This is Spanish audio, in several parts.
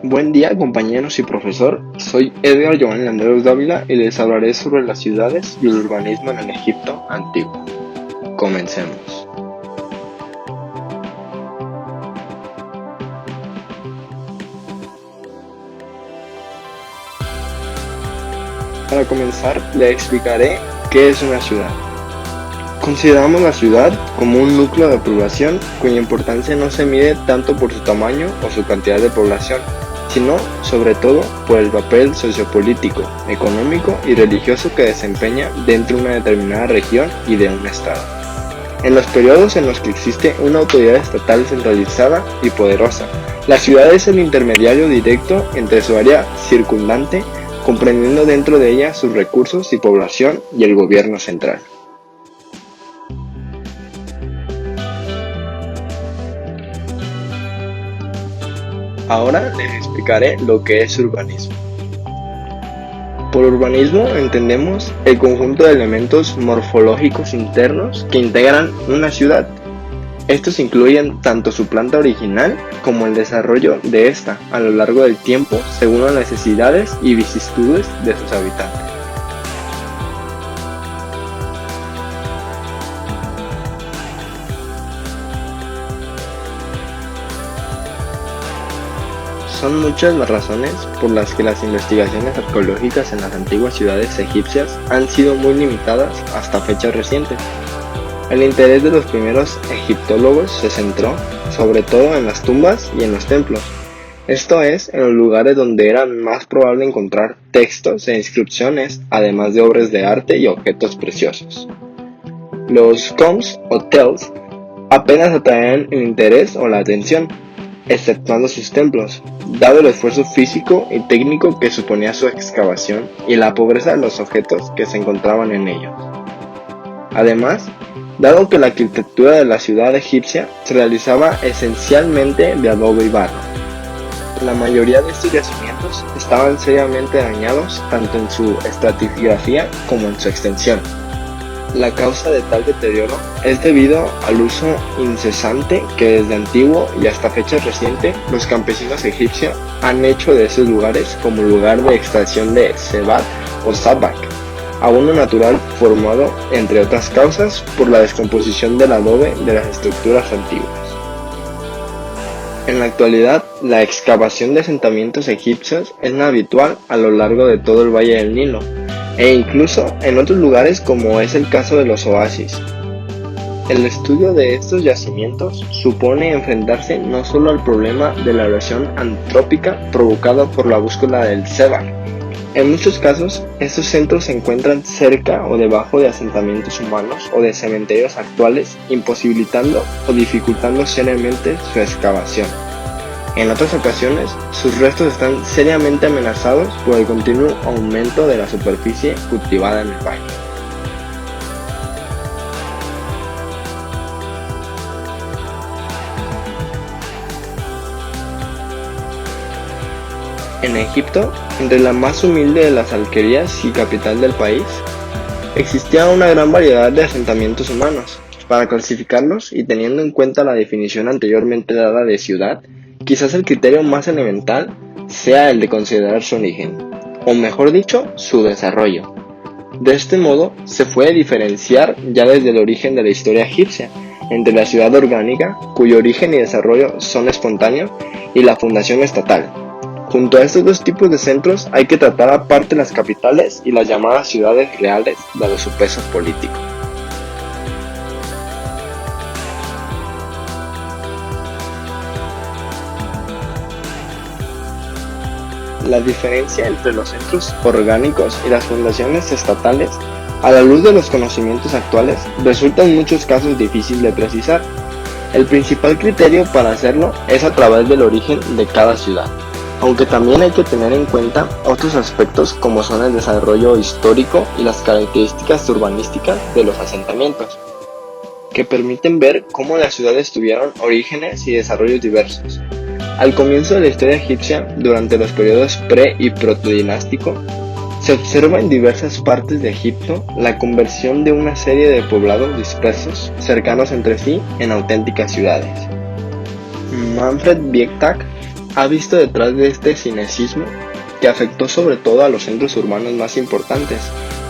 Buen día, compañeros y profesor. Soy Edgar Giovanni Landeros Dávila y les hablaré sobre las ciudades y el urbanismo en el Egipto antiguo. Comencemos. Para comenzar, le explicaré qué es una ciudad. Consideramos la ciudad como un núcleo de población cuya importancia no se mide tanto por su tamaño o su cantidad de población, sino sobre todo por el papel sociopolítico, económico y religioso que desempeña dentro de una determinada región y de un estado. En los periodos en los que existe una autoridad estatal centralizada y poderosa, la ciudad es el intermediario directo entre su área circundante, comprendiendo dentro de ella sus recursos y población y el gobierno central. Ahora les explicaré lo que es urbanismo. Por urbanismo entendemos el conjunto de elementos morfológicos internos que integran una ciudad. Estos incluyen tanto su planta original como el desarrollo de esta a lo largo del tiempo según las necesidades y vicisitudes de sus habitantes. Son muchas las razones por las que las investigaciones arqueológicas en las antiguas ciudades egipcias han sido muy limitadas hasta fechas recientes. El interés de los primeros egiptólogos se centró sobre todo en las tumbas y en los templos, esto es, en los lugares donde era más probable encontrar textos e inscripciones, además de obras de arte y objetos preciosos. Los tombs o tels apenas atraían el interés o la atención, exceptuando sus templos, dado el esfuerzo físico y técnico que suponía su excavación y la pobreza de los objetos que se encontraban en ellos. Además, dado que la arquitectura de la ciudad egipcia se realizaba esencialmente de adobe y barro, la mayoría de estos yacimientos estaban seriamente dañados tanto en su estratigrafía como en su extensión. La causa de tal deterioro es debido al uso incesante que desde antiguo y hasta fecha reciente los campesinos egipcios han hecho de esos lugares como lugar de extracción de sebat o sabak, abono natural formado, entre otras causas, por la descomposición del adobe de las estructuras antiguas. En la actualidad, la excavación de asentamientos egipcios es habitual a lo largo de todo el Valle del Nilo, e incluso en otros lugares como es el caso de los oasis. El estudio de estos yacimientos supone enfrentarse no solo al problema de la erosión antrópica provocada por la búsqueda del sebak. En muchos casos, estos centros se encuentran cerca o debajo de asentamientos humanos o de cementerios actuales, imposibilitando o dificultando seriamente su excavación. En otras ocasiones, sus restos están seriamente amenazados por el continuo aumento de la superficie cultivada en el valle. En Egipto, entre la más humilde de las alquerías y capital del país, existía una gran variedad de asentamientos humanos. Para clasificarlos y teniendo en cuenta la definición anteriormente dada de ciudad, quizás el criterio más elemental sea el de considerar su origen, o mejor dicho, su desarrollo. De este modo, se puede diferenciar ya desde el origen de la historia egipcia, entre la ciudad orgánica, cuyo origen y desarrollo son espontáneos, y la fundación estatal. Junto a estos dos tipos de centros hay que tratar aparte las capitales y las llamadas ciudades reales, dado su peso político. La diferencia entre los centros orgánicos y las fundaciones estatales, a la luz de los conocimientos actuales, resulta en muchos casos difícil de precisar. El principal criterio para hacerlo es a través del origen de cada ciudad, aunque también hay que tener en cuenta otros aspectos como son el desarrollo histórico y las características urbanísticas de los asentamientos, que permiten ver cómo las ciudades tuvieron orígenes y desarrollos diversos. Al comienzo de la historia egipcia, durante los periodos pre- y protodinástico, se observa en diversas partes de Egipto la conversión de una serie de poblados dispersos, cercanos entre sí, en auténticas ciudades. Manfred Bietak ha visto detrás de este cinecismo, que afectó sobre todo a los centros urbanos más importantes,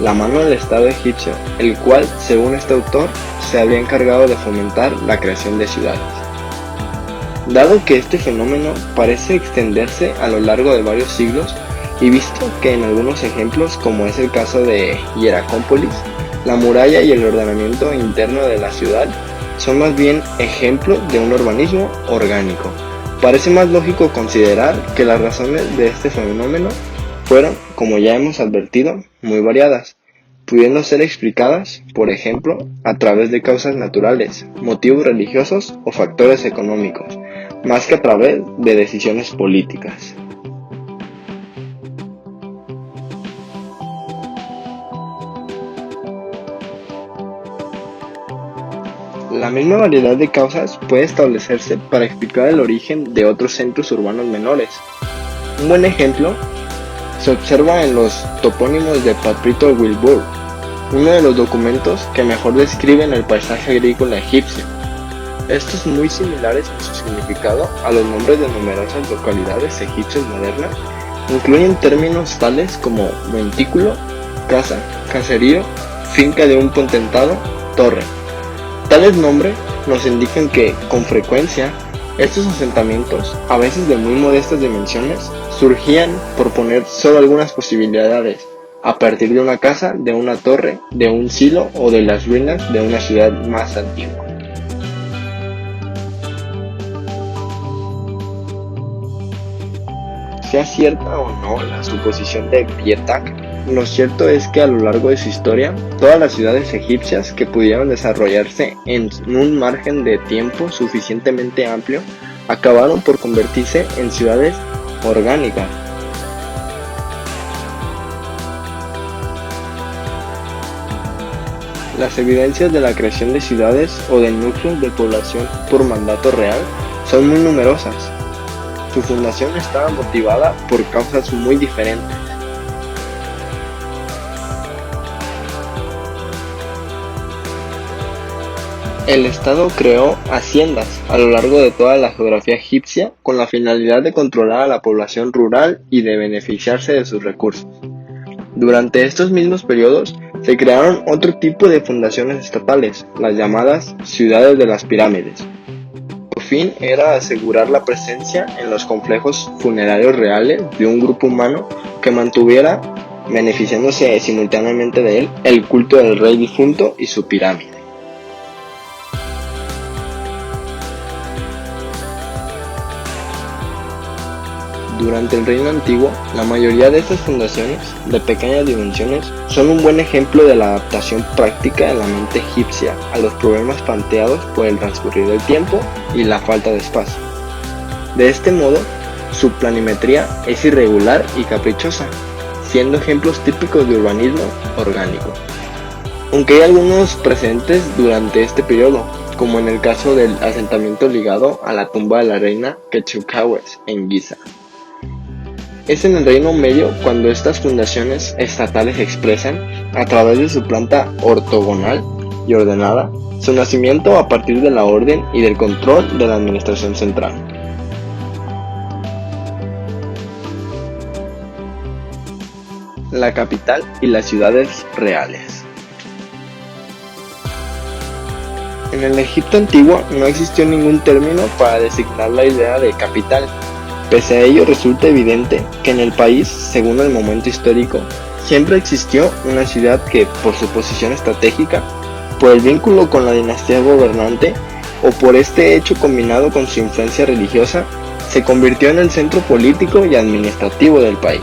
la mano del Estado egipcio, el cual, según este autor, se había encargado de fomentar la creación de ciudades. Dado que este fenómeno parece extenderse a lo largo de varios siglos, y visto que en algunos ejemplos, como es el caso de Hieracómpolis, la muralla y el ordenamiento interno de la ciudad son más bien ejemplo de un urbanismo orgánico, parece más lógico considerar que las razones de este fenómeno fueron, como ya hemos advertido, muy variadas, pudiendo ser explicadas, por ejemplo, a través de causas naturales, motivos religiosos o factores económicos, más que a través de decisiones políticas. La misma variedad de causas puede establecerse para explicar el origen de otros centros urbanos menores. Un buen ejemplo se observa en los topónimos de Patrito Wilbur, uno de los documentos que mejor describen el paisaje agrícola egipcio. Estos, muy similares en su significado a los nombres de numerosas localidades egipcias modernas, incluyen términos tales como montículo, casa, caserío, finca de un potentado, torre. Tales nombres nos indican que, con frecuencia, estos asentamientos, a veces de muy modestas dimensiones, surgían, por poner solo algunas posibilidades, a partir de una casa, de una torre, de un silo o de las ruinas de una ciudad más antigua. Sea cierta o no la suposición de Pietak, lo cierto es que a lo largo de su historia, todas las ciudades egipcias que pudieron desarrollarse en un margen de tiempo suficientemente amplio, acabaron por convertirse en ciudades orgánicas. Las evidencias de la creación de ciudades o de núcleos de población por mandato real son muy numerosas. Su fundación estaba motivada por causas muy diferentes. El Estado creó haciendas a lo largo de toda la geografía egipcia con la finalidad de controlar a la población rural y de beneficiarse de sus recursos. Durante estos mismos periodos se crearon otro tipo de fundaciones estatales, las llamadas ciudades de las pirámides. Su fin era asegurar la presencia en los complejos funerarios reales de un grupo humano que mantuviera, beneficiándose simultáneamente de él, el culto del rey difunto y su pirámide. Durante el Reino Antiguo, la mayoría de estas fundaciones, de pequeñas dimensiones, son un buen ejemplo de la adaptación práctica de la mente egipcia a los problemas planteados por el transcurrir del tiempo y la falta de espacio. De este modo, su planimetría es irregular y caprichosa, siendo ejemplos típicos de urbanismo orgánico. Aunque hay algunos precedentes durante este periodo, como en el caso del asentamiento ligado a la tumba de la reina Quetzalcóatl en Giza. Es en el Reino Medio cuando estas fundaciones estatales expresan, a través de su planta ortogonal y ordenada, su nacimiento a partir de la orden y del control de la administración central. La capital y las ciudades reales. En el Egipto antiguo no existió ningún término para designar la idea de capital. Pese a ello, resulta evidente que en el país, según el momento histórico, siempre existió una ciudad que, por su posición estratégica, por el vínculo con la dinastía gobernante o por este hecho combinado con su influencia religiosa, se convirtió en el centro político y administrativo del país.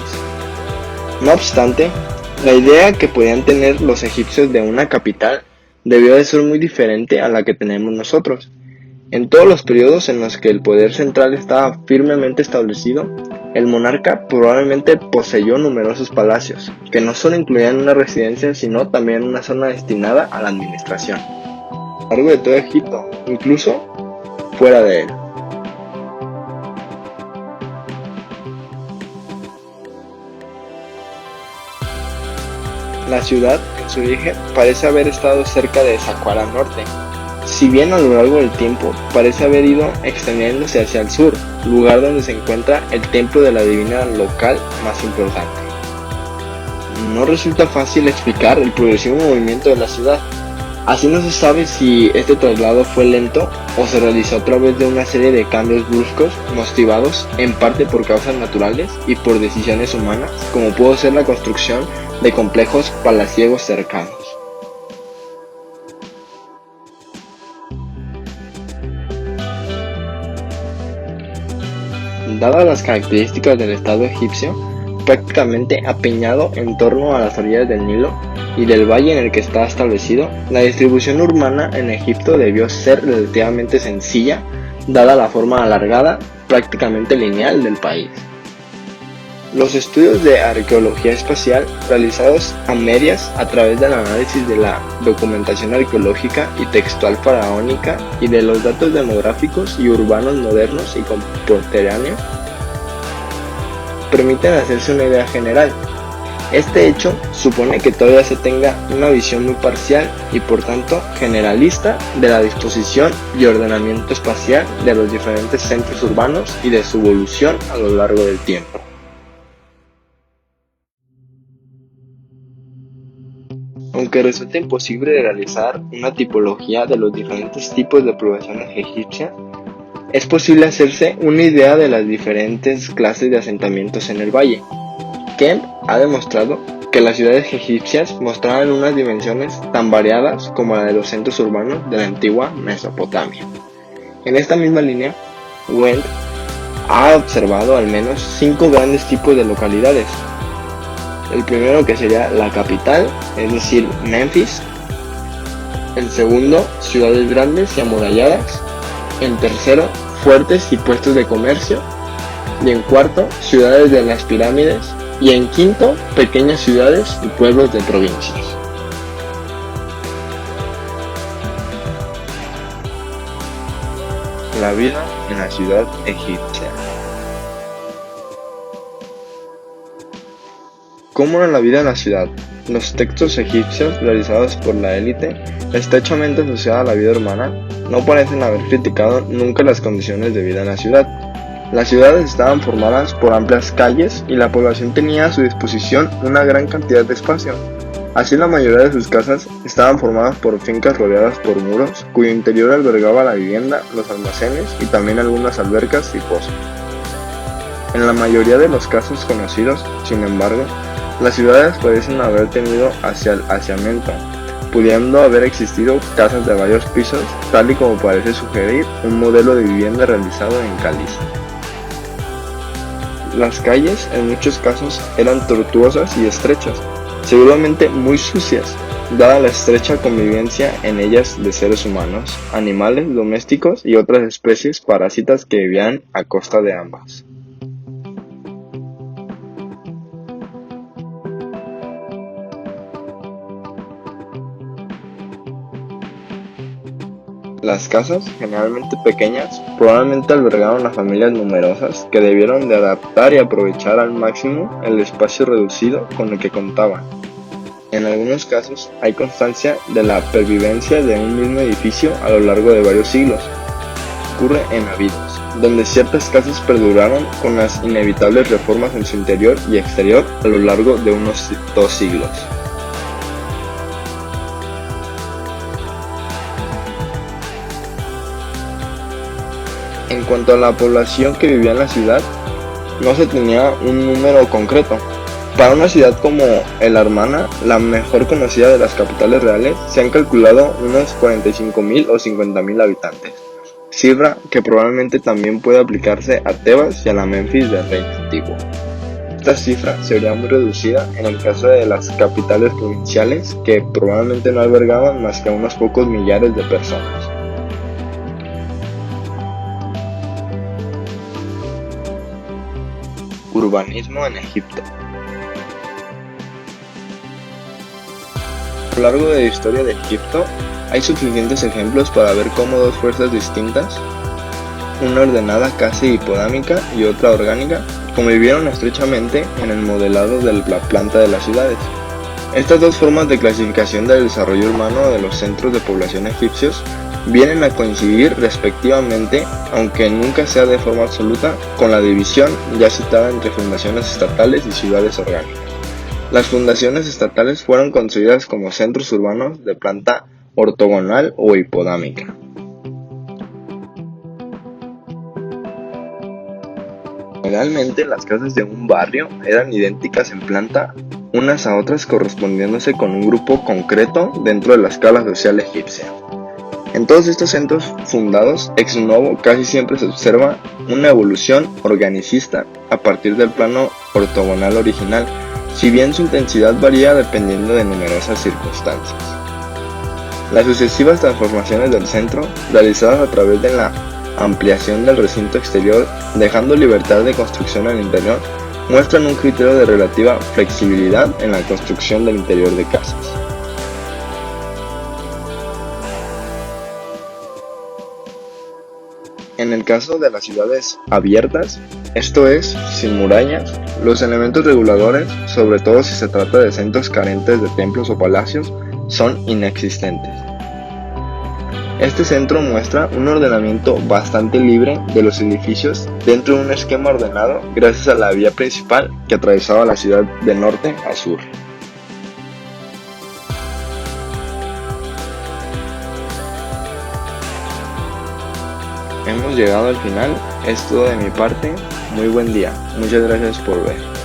No obstante, la idea que podían tener los egipcios de una capital debió de ser muy diferente a la que tenemos nosotros. En todos los periodos en los que el poder central estaba firmemente establecido, el monarca probablemente poseyó numerosos palacios, que no solo incluían una residencia, sino también una zona destinada a la administración, a lo largo de todo Egipto, incluso fuera de él. La ciudad, en su origen, parece haber estado cerca de Saqqara al norte. si bien a lo largo del tiempo parece haber ido extendiéndose hacia el sur, lugar donde se encuentra el templo de la divina local más importante. No resulta fácil explicar el progresivo movimiento de la ciudad. Así no se sabe si este traslado fue lento o se realizó a través de una serie de cambios bruscos motivados en parte por causas naturales y por decisiones humanas, como pudo ser la construcción de complejos palaciegos cercanos. Dadas las características del estado egipcio, prácticamente apiñado en torno a las orillas del Nilo y del valle en el que está establecido, la distribución urbana en Egipto debió ser relativamente sencilla, dada la forma alargada, prácticamente lineal del país. Los estudios de arqueología espacial realizados a medias a través del análisis de la documentación arqueológica y textual faraónica y de los datos demográficos y urbanos modernos y contemporáneos permiten hacerse una idea general. Este hecho supone que todavía se tenga una visión muy parcial y por tanto generalista de la disposición y ordenamiento espacial de los diferentes centros urbanos y de su evolución a lo largo del tiempo. Aunque resulta imposible realizar una tipología de los diferentes tipos de poblaciones egipcias, es posible hacerse una idea de las diferentes clases de asentamientos en el valle. Kemp ha demostrado que las ciudades egipcias mostraban unas dimensiones tan variadas como la de los centros urbanos de la antigua Mesopotamia. En esta misma línea, Wendt ha observado al menos 5 grandes tipos de localidades. El primero, que sería la capital, es decir, Memphis. El segundo, ciudades grandes y amuralladas. En tercero, fuertes y puestos de comercio. Y en cuarto, ciudades de las pirámides. Y en quinto, pequeñas ciudades y pueblos de provincias. La vida en la ciudad egipcia. ¿Cómo era la vida en la ciudad? Los textos egipcios realizados por la élite, estrechamente asociada a la vida urbana, no parecen haber criticado nunca las condiciones de vida en la ciudad. Las ciudades estaban formadas por amplias calles y la población tenía a su disposición una gran cantidad de espacio. Así, la mayoría de sus casas estaban formadas por fincas rodeadas por muros, cuyo interior albergaba la vivienda, los almacenes y también algunas albercas y pozos. En la mayoría de los casos conocidos, sin embargo, las ciudades parecen haber tenido hacia el hacinamiento, pudiendo haber existido casas de varios pisos, tal y como parece sugerir un modelo de vivienda realizado en Caliza. Las calles en muchos casos eran tortuosas y estrechas, seguramente muy sucias, dada la estrecha convivencia en ellas de seres humanos, animales domésticos y otras especies parásitas que vivían a costa de ambas. Las casas, generalmente pequeñas, probablemente albergaban a familias numerosas que debieron de adaptar y aprovechar al máximo el espacio reducido con el que contaban. En algunos casos hay constancia de la pervivencia de un mismo edificio a lo largo de varios siglos. Ocurre en Abidos, donde ciertas casas perduraron con las inevitables reformas en su interior y exterior a lo largo de unos 2 siglos. En cuanto a la población que vivía en la ciudad, no se tenía un número concreto. Para una ciudad como El Armana, la mejor conocida de las capitales reales, se han calculado unos 45.000 o 50.000 habitantes, cifra que probablemente también puede aplicarse a Tebas y a la Memphis del Reino Antiguo. Esta cifra sería muy reducida en el caso de las capitales provinciales, que probablemente no albergaban más que a unos pocos millares de personas. Urbanismo en Egipto. A lo largo de la historia de Egipto hay suficientes ejemplos para ver cómo dos fuerzas distintas, una ordenada casi hipodámica y otra orgánica, convivieron estrechamente en el modelado de la planta de las ciudades. Estas dos formas de clasificación del desarrollo urbano de los centros de población egipcios vienen a coincidir respectivamente, aunque nunca sea de forma absoluta, con la división ya citada entre fundaciones estatales y ciudades orgánicas. Las fundaciones estatales fueron construidas como centros urbanos de planta ortogonal o hipodámica. Generalmente las casas de un barrio eran idénticas en planta unas a otras, correspondiéndose con un grupo concreto dentro de la escala social egipcia. En todos estos centros fundados ex novo casi siempre se observa una evolución organicista a partir del plano ortogonal original, si bien su intensidad varía dependiendo de numerosas circunstancias. Las sucesivas transformaciones del centro, realizadas a través de la ampliación del recinto exterior, dejando libertad de construcción al interior, muestran un criterio de relativa flexibilidad en la construcción del interior de casas. En el caso de las ciudades abiertas, esto es, sin murallas, los elementos reguladores, sobre todo si se trata de centros carentes de templos o palacios, son inexistentes. Este centro muestra un ordenamiento bastante libre de los edificios dentro de un esquema ordenado gracias a la vía principal que atravesaba la ciudad de norte a sur. Hemos llegado al final, es todo de mi parte, muy buen día, muchas gracias por ver.